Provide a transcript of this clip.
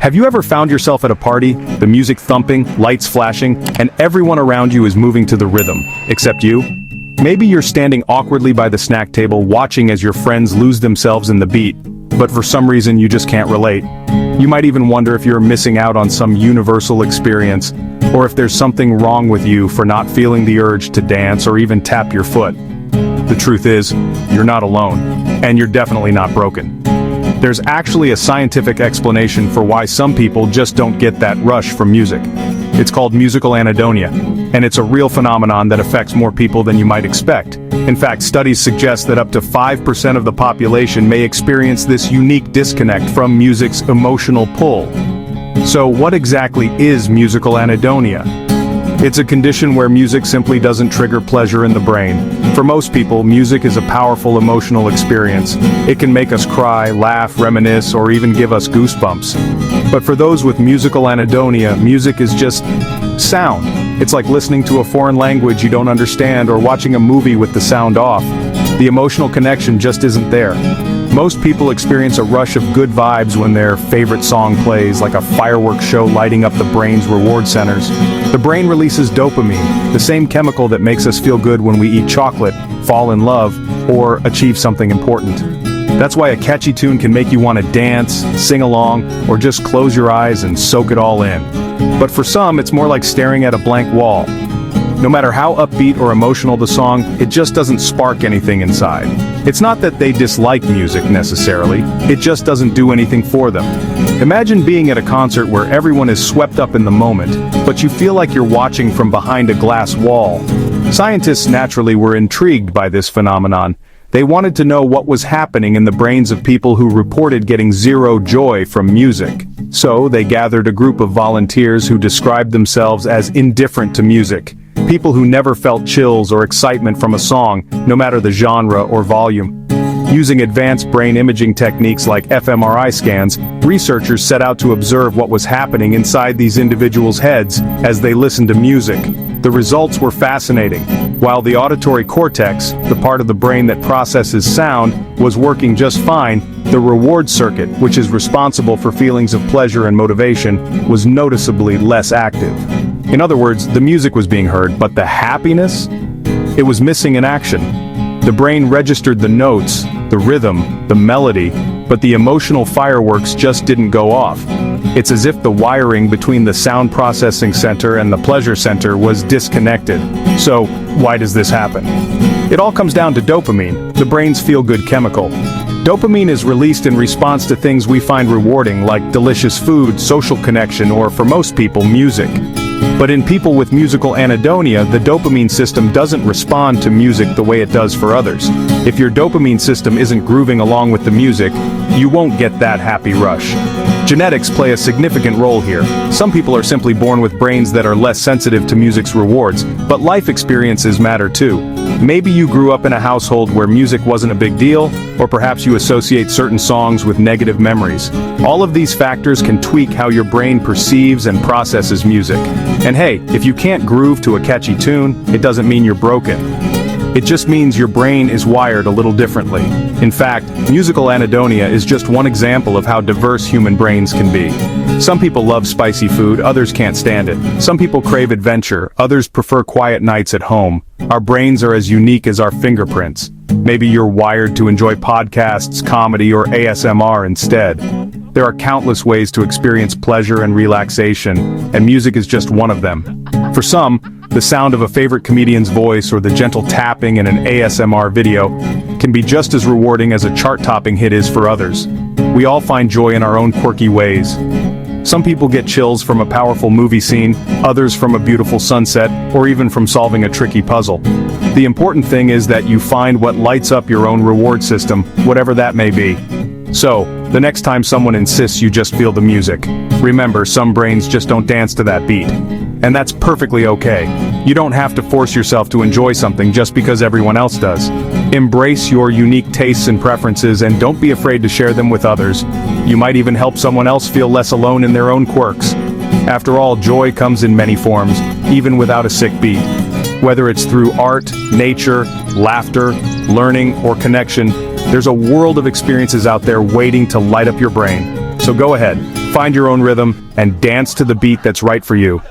Have you ever found yourself at a party, the music thumping, lights flashing, and everyone around you is moving to the rhythm, except you? Maybe you're standing awkwardly by the snack table watching as your friends lose themselves in the beat, but for some reason you just can't relate. You might even wonder if you're missing out on some universal experience, or if there's something wrong with you for not feeling the urge to dance or even tap your foot. The truth is, you're not alone, and you're definitely not broken. There's actually a scientific explanation for why some people just don't get that rush from music. It's called musical anhedonia, and it's a real phenomenon that affects more people than you might expect. In fact, studies suggest that up to 5% of the population may experience this unique disconnect from music's emotional pull. So what exactly is musical anhedonia? It's a condition where music simply doesn't trigger pleasure in the brain. For most people, music is a powerful emotional experience. It can make us cry, laugh, reminisce, or even give us goosebumps. But for those with musical anhedonia, music is just sound. It's like listening to a foreign language you don't understand or watching a movie with the sound off. The emotional connection just isn't there. Most people experience a rush of good vibes when their favorite song plays, like a fireworks show lighting up the brain's reward centers. The brain releases dopamine, the same chemical that makes us feel good when we eat chocolate, fall in love, or achieve something important. That's why a catchy tune can make you want to dance, sing along, or just close your eyes and soak it all in. But for some, it's more like staring at a blank wall. No matter how upbeat or emotional the song, it just doesn't spark anything inside. It's not that they dislike music necessarily, it just doesn't do anything for them. Imagine being at a concert where everyone is swept up in the moment, but you feel like you're watching from behind a glass wall. Scientists naturally were intrigued by this phenomenon. They wanted to know what was happening in the brains of people who reported getting zero joy from music. So they gathered a group of volunteers who described themselves as indifferent to music. People who never felt chills or excitement from a song, no matter the genre or volume. Using advanced brain imaging techniques like fMRI scans, researchers set out to observe what was happening inside these individuals' heads as they listened to music. The results were fascinating. While the auditory cortex, the part of the brain that processes sound, was working just fine, the reward circuit, which is responsible for feelings of pleasure and motivation, was noticeably less active. In other words, the music was being heard, but the happiness? It was missing in action. The brain registered the notes, the rhythm, the melody, but the emotional fireworks just didn't go off. It's as if the wiring between the sound processing center and the pleasure center was disconnected. So, why does this happen? It all comes down to dopamine, the brain's feel-good chemical. Dopamine is released in response to things we find rewarding, like delicious food, social connection, or for most people, music. But in people with musical anhedonia, the dopamine system doesn't respond to music the way it does for others. If your dopamine system isn't grooving along with the music, you won't get that happy rush. Genetics play a significant role here. Some people are simply born with brains that are less sensitive to music's rewards, but life experiences matter too. Maybe you grew up in a household where music wasn't a big deal, or perhaps you associate certain songs with negative memories. All of these factors can tweak how your brain perceives and processes music. And hey, if you can't groove to a catchy tune, it doesn't mean you're broken. It just means your brain is wired a little differently. In fact, musical anhedonia is just one example of how diverse human brains can be. Some people love spicy food, others can't stand it. Some people crave adventure, others prefer quiet nights at home. Our brains are as unique as our fingerprints. Maybe you're wired to enjoy podcasts, comedy, or ASMR instead. There are countless ways to experience pleasure and relaxation, and music is just one of them. For some, the sound of a favorite comedian's voice or the gentle tapping in an ASMR video can be just as rewarding as a chart-topping hit is for others. We all find joy in our own quirky ways. Some people get chills from a powerful movie scene, others from a beautiful sunset, or even from solving a tricky puzzle. The important thing is that you find what lights up your own reward system, whatever that may be. So, the next time someone insists you just feel the music, remember, some brains just don't dance to that beat. And that's perfectly okay. You don't have to force yourself to enjoy something just because everyone else does. Embrace your unique tastes and preferences, and don't be afraid to share them with others. You might even help someone else feel less alone in their own quirks. After all, joy comes in many forms, even without a sick beat. Whether it's through art, nature, laughter, learning, or connection, there's a world of experiences out there waiting to light up your brain. So go ahead, Find your own rhythm and dance to the beat that's right for you.